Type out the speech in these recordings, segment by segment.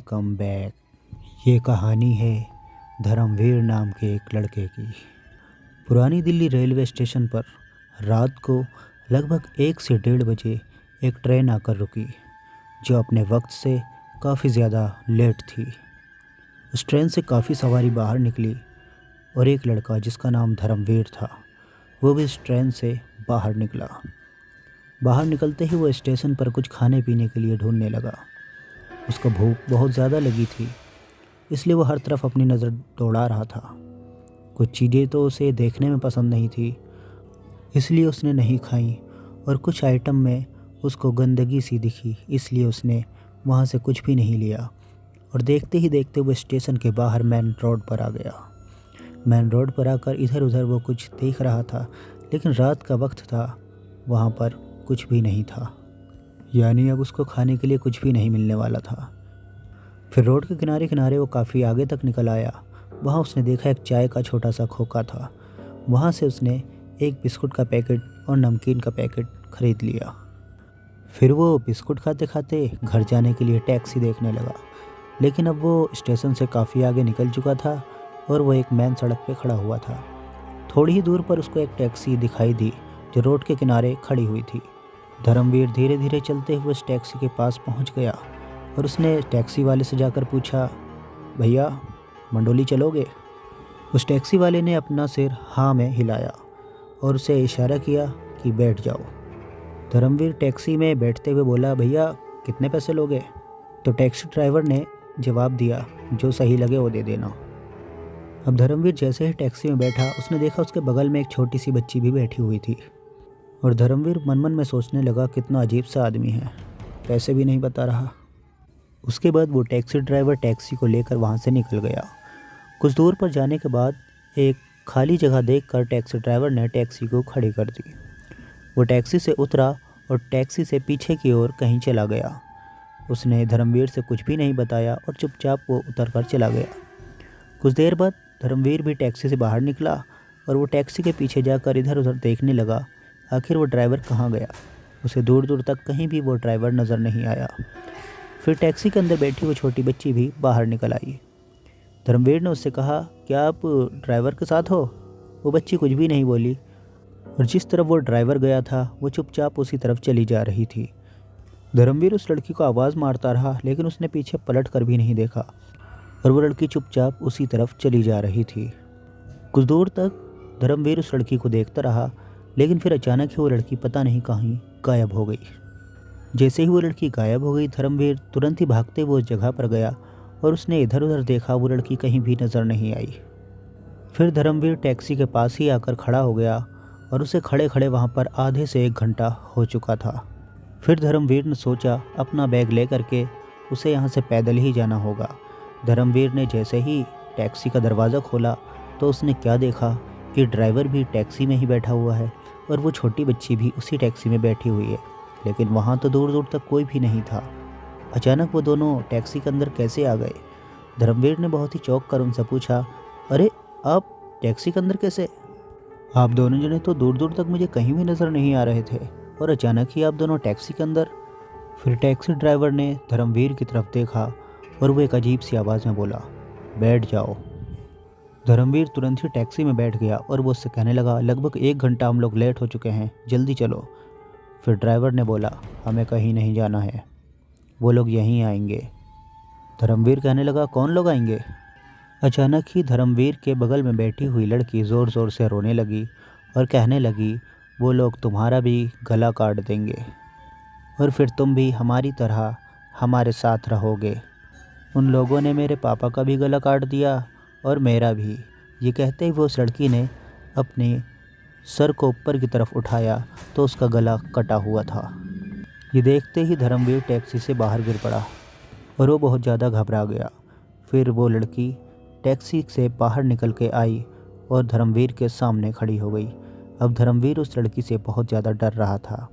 Welcome back. ये कहानी है धर्मवीर नाम के एक लड़के की। पुरानी दिल्ली रेलवे स्टेशन पर रात को लगभग 1 से 1:30 बजे एक ट्रेन आकर रुकी, जो अपने वक्त से काफ़ी ज़्यादा लेट थी। उस ट्रेन से काफ़ी सवारी बाहर निकली और एक लड़का जिसका नाम धर्मवीर था, वो भी इस ट्रेन से बाहर निकला। बाहर निकलते ही वो स्टेशन पर कुछ खाने पीने के लिए ढूंढने लगा। उसको भूख बहुत ज़्यादा लगी थी, इसलिए वो हर तरफ अपनी नज़र दौड़ा रहा था। कुछ चीज़ें तो उसे देखने में पसंद नहीं थी, इसलिए उसने नहीं खाई, और कुछ आइटम में उसको गंदगी सी दिखी, इसलिए उसने वहाँ से कुछ भी नहीं लिया। और देखते ही देखते वो स्टेशन के बाहर मेन रोड पर आ गया। मेन रोड पर आकर इधर उधर वो कुछ देख रहा था, लेकिन रात का वक्त था, वहाँ पर कुछ भी नहीं था, यानी अब उसको खाने के लिए कुछ भी नहीं मिलने वाला था। फिर रोड के किनारे किनारे वो काफ़ी आगे तक निकल आया। वहाँ उसने देखा एक चाय का छोटा सा खोखा था। वहाँ से उसने एक बिस्कुट का पैकेट और नमकीन का पैकेट ख़रीद लिया। फिर वो बिस्कुट खाते खाते घर जाने के लिए टैक्सी देखने लगा, लेकिन अब वो स्टेशन से काफ़ी आगे निकल चुका था और वो एक मेन सड़क पे खड़ा हुआ था। थोड़ी ही दूर पर उसको एक टैक्सी दिखाई दी जो रोड के किनारे खड़ी हुई थी। धर्मवीर धीरे धीरे चलते हुए उस टैक्सी के पास पहुंच गया और उसने टैक्सी वाले से जाकर पूछा, भैया मंडोली चलोगे? उस टैक्सी वाले ने अपना सिर हाँ में हिलाया और उसे इशारा किया कि बैठ जाओ। धर्मवीर टैक्सी में बैठते हुए बोला, भैया कितने पैसे लोगे? तो टैक्सी ड्राइवर ने जवाब दिया, जो सही लगे वो दे देना। अब धर्मवीर जैसे ही टैक्सी में बैठा, उसने देखा उसके बगल में एक छोटी सी बच्ची भी बैठी हुई थी। और धर्मवीर मन मन में सोचने लगा, कितना अजीब सा आदमी है, पैसे भी नहीं बता रहा। उसके बाद वो टैक्सी ड्राइवर टैक्सी को लेकर वहाँ से निकल गया। कुछ दूर पर जाने के बाद एक खाली जगह देखकर टैक्सी ड्राइवर ने टैक्सी को खड़ी कर दी। वो टैक्सी से उतरा और टैक्सी से पीछे की ओर कहीं चला गया। उसने धर्मवीर से कुछ भी नहीं बताया और चुपचाप वो उतर कर चला गया। कुछ देर बाद धर्मवीर भी टैक्सी से बाहर निकला और वो टैक्सी के पीछे जाकर इधर उधर देखने लगा, आखिर वो ड्राइवर कहाँ गया। उसे दूर दूर तक कहीं भी वो ड्राइवर नज़र नहीं आया। फिर टैक्सी के अंदर बैठी वो छोटी बच्ची भी बाहर निकल आई। धर्मवीर ने उससे कहा, क्या आप ड्राइवर के साथ हो? वो बच्ची कुछ भी नहीं बोली और जिस तरफ वो ड्राइवर गया था वो चुपचाप उसी तरफ चली जा रही थी। धर्मवीर उस लड़की को आवाज़ मारता रहा, लेकिन उसने पीछे पलट कर भी नहीं देखा और वो लड़की चुपचाप उसी तरफ चली जा रही थी। कुछ दूर तक धर्मवीर उस लड़की को देखता रहा, लेकिन फिर अचानक ही वो लड़की पता नहीं कहीं गायब हो गई। जैसे ही वो लड़की गायब हो गई, धर्मवीर तुरंत ही भागते हुए उस जगह पर गया और उसने इधर उधर देखा, वो लड़की कहीं भी नज़र नहीं आई। फिर धर्मवीर टैक्सी के पास ही आकर खड़ा हो गया और उसे खड़े खड़े वहाँ पर आधे से 1 घंटा हो चुका था। फिर धर्मवीर ने सोचा, अपना बैग ले करके उसे यहाँ से पैदल ही जाना होगा। धर्मवीर ने जैसे ही टैक्सी का दरवाज़ा खोला तो उसने क्या देखा कि ड्राइवर भी टैक्सी में ही बैठा हुआ है और वो छोटी बच्ची भी उसी टैक्सी में बैठी हुई है, लेकिन वहाँ तो दूर दूर तक कोई भी नहीं था। अचानक वो दोनों टैक्सी के अंदर कैसे आ गए? धर्मवीर ने बहुत ही चौंक कर उनसे पूछा, अरे आप टैक्सी के अंदर कैसे? आप दोनों जने तो दूर दूर तक मुझे कहीं भी नज़र नहीं आ रहे थे और अचानक ही आप दोनों टैक्सी के अंदर। फिर टैक्सी ड्राइवर ने धर्मवीर की तरफ देखा और वो एक अजीब सी आवाज़ में बोला, बैठ जाओ। धर्मवीर तुरंत ही टैक्सी में बैठ गया और वो उससे कहने लगा, लगभग 1 घंटा हम लोग लेट हो चुके हैं, जल्दी चलो। फिर ड्राइवर ने बोला, हमें कहीं नहीं जाना है, वो लोग यहीं आएंगे। धर्मवीर कहने लगा, कौन लोग आएंगे? अचानक ही धर्मवीर के बगल में बैठी हुई लड़की ज़ोर ज़ोर से रोने लगी और कहने लगी, वो लोग तुम्हारा भी गला काट देंगे और फिर तुम भी हमारी तरह हमारे साथ रहोगे। उन लोगों ने मेरे पापा का भी गला काट दिया और मेरा भी। ये कहते ही वो उस लड़की ने अपने सर को ऊपर की तरफ उठाया तो उसका गला कटा हुआ था। ये देखते ही धर्मवीर टैक्सी से बाहर गिर पड़ा और वो बहुत ज़्यादा घबरा गया। फिर वो लड़की टैक्सी से बाहर निकल के आई और धर्मवीर के सामने खड़ी हो गई। अब धर्मवीर उस लड़की से बहुत ज़्यादा डर रहा था।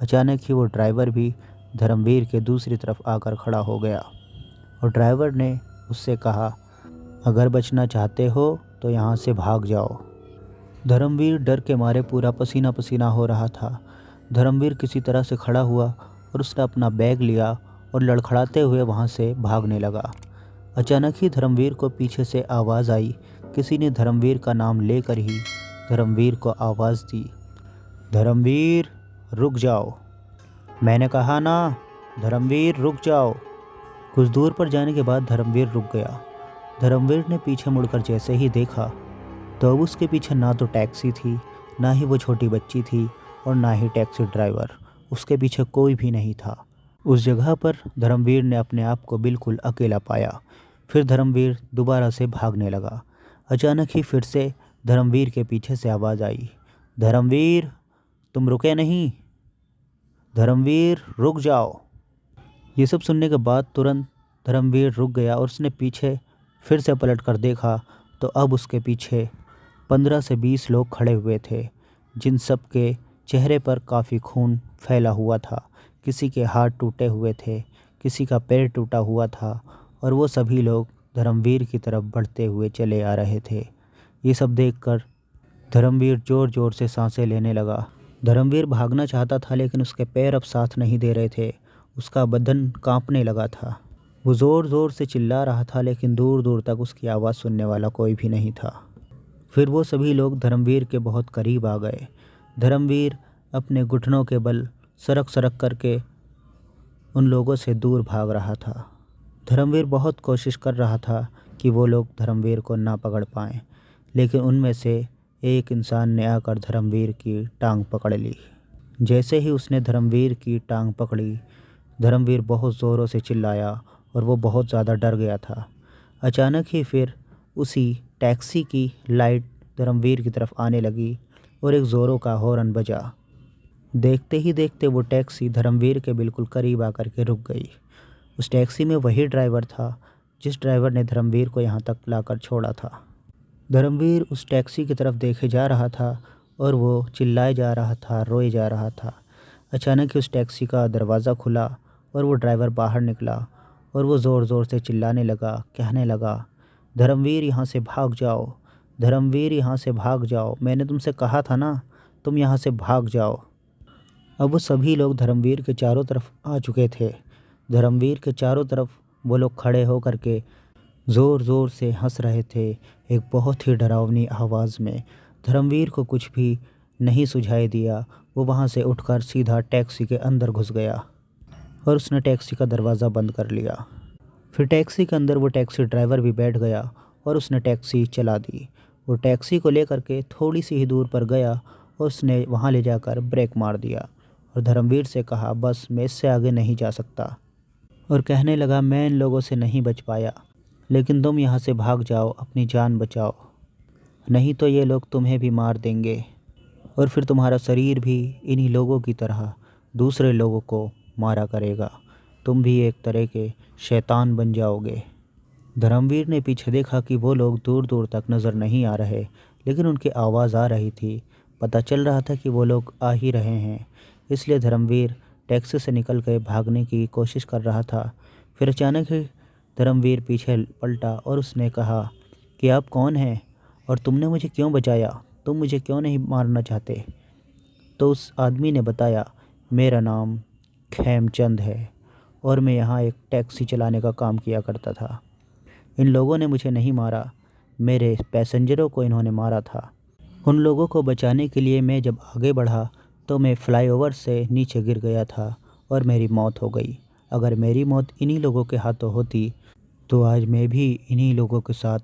अचानक ही वो ड्राइवर भी धर्मवीर के दूसरी तरफ आकर खड़ा हो गया और ड्राइवर ने उससे कहा, अगर बचना चाहते हो तो यहाँ से भाग जाओ। धर्मवीर डर के मारे पूरा पसीना पसीना हो रहा था। धर्मवीर किसी तरह से खड़ा हुआ और उसने अपना बैग लिया और लड़खड़ाते हुए वहाँ से भागने लगा। अचानक ही धर्मवीर को पीछे से आवाज़ आई। किसी ने धर्मवीर का नाम लेकर ही धर्मवीर को आवाज़ दी, धर्मवीर रुक जाओ। मैंने कहा ना, धर्मवीर रुक जाओ। कुछ दूर पर जाने के बाद धर्मवीर रुक गया। धर्मवीर ने पीछे मुड़कर जैसे ही देखा तो अब उसके पीछे ना तो टैक्सी थी, ना ही वो छोटी बच्ची थी और ना ही टैक्सी ड्राइवर। उसके पीछे कोई भी नहीं था। उस जगह पर धर्मवीर ने अपने आप को बिल्कुल अकेला पाया। फिर धर्मवीर दोबारा से भागने लगा। अचानक ही फिर से धर्मवीर के पीछे से आवाज़ आई, धर्मवीर तुम रुके नहीं, धर्मवीर रुक जाओ। ये सब सुनने के बाद तुरंत धर्मवीर रुक गया और उसने पीछे फिर से पलट कर देखा तो अब उसके पीछे 15 से 20 लोग खड़े हुए थे, जिन सब के चेहरे पर काफ़ी खून फैला हुआ था। किसी के हाथ टूटे हुए थे, किसी का पैर टूटा हुआ था और वो सभी लोग धर्मवीर की तरफ बढ़ते हुए चले आ रहे थे। ये सब देखकर धर्मवीर ज़ोर ज़ोर से सांसें लेने लगा। धर्मवीर भागना चाहता था लेकिन उसके पैर अब साथ नहीं दे रहे थे। उसका बदन कांपने लगा था। वो ज़ोर ज़ोर से चिल्ला रहा था लेकिन दूर दूर तक उसकी आवाज़ सुनने वाला कोई भी नहीं था। फिर वो सभी लोग धर्मवीर के बहुत करीब आ गए। धर्मवीर अपने घुटनों के बल सरक सरक करके उन लोगों से दूर भाग रहा था। धर्मवीर बहुत कोशिश कर रहा था कि वो लोग धर्मवीर को ना पकड़ पाएँ, लेकिन उनमें से एक इंसान ने आकर धर्मवीर की टांग पकड़ ली। जैसे ही उसने धर्मवीर की टांग पकड़ी, धर्मवीर बहुत ज़ोरों से चिल्लाया और वो बहुत ज़्यादा डर गया था। अचानक ही फिर उसी टैक्सी की लाइट धर्मवीर की तरफ आने लगी और एक ज़ोरों का हॉर्न बजा। देखते ही देखते वो टैक्सी धर्मवीर के बिल्कुल करीब आकर के रुक गई। उस टैक्सी में वही ड्राइवर था जिस ड्राइवर ने धर्मवीर को यहाँ तक लाकर छोड़ा था। धर्मवीर उस टैक्सी की तरफ देखे जा रहा था और वो चिल्लाए जा रहा था, रोए जा रहा था। अचानक ही उस टैक्सी का दरवाज़ा खुला और वो ड्राइवर बाहर निकला और वो ज़ोर ज़ोर से चिल्लाने लगा, कहने लगा, धर्मवीर यहाँ से भाग जाओ, धर्मवीर यहाँ से भाग जाओ, मैंने तुमसे कहा था ना, तुम यहाँ से भाग जाओ। अब वो सभी लोग धर्मवीर के चारों तरफ आ चुके थे। धर्मवीर के चारों तरफ वो लोग खड़े होकर के ज़ोर ज़ोर से हंस रहे थे, एक बहुत ही डरावनी आवाज़ में। धर्मवीर को कुछ भी नहीं सुझाई दिया। वो वहाँ से उठकर सीधा टैक्सी के अंदर घुस गया और उसने टैक्सी का दरवाज़ा बंद कर लिया। फिर टैक्सी के अंदर वो टैक्सी ड्राइवर भी बैठ गया और उसने टैक्सी चला दी। वो टैक्सी को लेकर के थोड़ी सी ही दूर पर गया और उसने वहाँ ले जाकर ब्रेक मार दिया और धर्मवीर से कहा, बस मैं इससे आगे नहीं जा सकता। और कहने लगा, मैं इन लोगों से नहीं बच पाया, लेकिन तुम यहाँ से भाग जाओ, अपनी जान बचाओ, नहीं तो ये लोग तुम्हें भी मार देंगे और फिर तुम्हारा शरीर भी इन्हीं लोगों की तरह दूसरे लोगों को मारा करेगा। तुम भी एक तरह के शैतान बन जाओगे। धर्मवीर ने पीछे देखा कि वो लोग दूर दूर तक नज़र नहीं आ रहे, लेकिन उनकी आवाज़ आ रही थी। पता चल रहा था कि वो लोग आ ही रहे हैं। इसलिए धर्मवीर टैक्सी से निकल कर भागने की कोशिश कर रहा था। फिर अचानक ही धर्मवीर पीछे पलटा और उसने कहा कि आप कौन हैं और तुमने मुझे क्यों बचाया, तुम मुझे क्यों नहीं मारना चाहते। तो उस आदमी ने बताया, मेरा नाम खेमचंद है और मैं यहाँ एक टैक्सी चलाने का काम किया करता था। इन लोगों ने मुझे नहीं मारा, मेरे पैसेंजरों को इन्होंने मारा था। उन लोगों को बचाने के लिए मैं जब आगे बढ़ा तो मैं फ्लाईओवर से नीचे गिर गया था और मेरी मौत हो गई। अगर मेरी मौत इन्हीं लोगों के हाथों होती तो आज मैं भी इन्हीं लोगों के साथ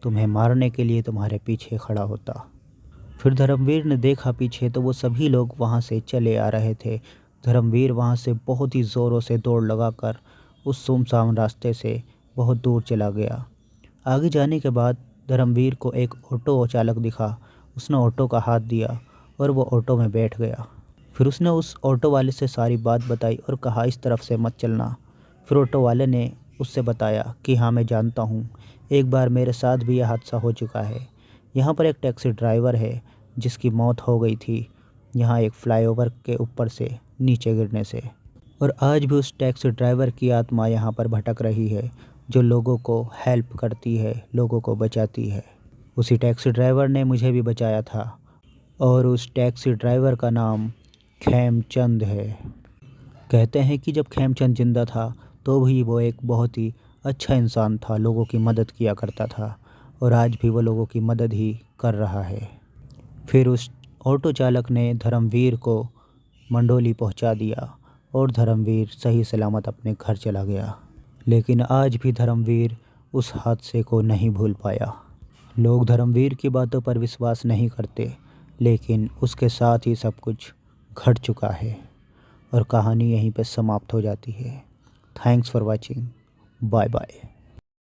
तुम्हें मारने के लिए तुम्हारे पीछे खड़ा होता। फिर धर्मवीर ने देखा पीछे तो वो सभी लोग वहाँ से चले आ रहे थे। धर्मवीर वहाँ से बहुत ही ज़ोरों से दौड़ लगाकर उस सुनसान रास्ते से बहुत दूर चला गया। आगे जाने के बाद धर्मवीर को एक ऑटो चालक दिखा। उसने ऑटो का हाथ दिया और वो ऑटो में बैठ गया। फिर उसने उस ऑटो वाले से सारी बात बताई और कहा, इस तरफ से मत चलना। फिर ऑटो वाले ने उससे बताया कि हाँ मैं जानता हूँ, एक बार मेरे साथ भी यह हादसा हो चुका है। यहाँ पर एक टैक्सी ड्राइवर है जिसकी मौत हो गई थी यहाँ एक फ्लाईओवर के ऊपर से नीचे गिरने से, और आज भी उस टैक्सी ड्राइवर की आत्मा यहाँ पर भटक रही है, जो लोगों को हेल्प करती है, लोगों को बचाती है। उसी टैक्सी ड्राइवर ने मुझे भी बचाया था और उस टैक्सी ड्राइवर का नाम खेमचंद है। कहते हैं कि जब खेमचंद जिंदा था तो भी वो एक बहुत ही अच्छा इंसान था, लोगों की मदद किया करता था और आज भी वो लोगों की मदद ही कर रहा है। फिर उस ऑटो चालक ने धर्मवीर को मंडोली पहुंचा दिया और धर्मवीर सही सलामत अपने घर चला गया। लेकिन आज भी धर्मवीर उस हादसे को नहीं भूल पाया। लोग धर्मवीर की बातों पर विश्वास नहीं करते, लेकिन उसके साथ ही सब कुछ घट चुका है और कहानी यहीं पर समाप्त हो जाती है। Thanks for watching. Bye bye.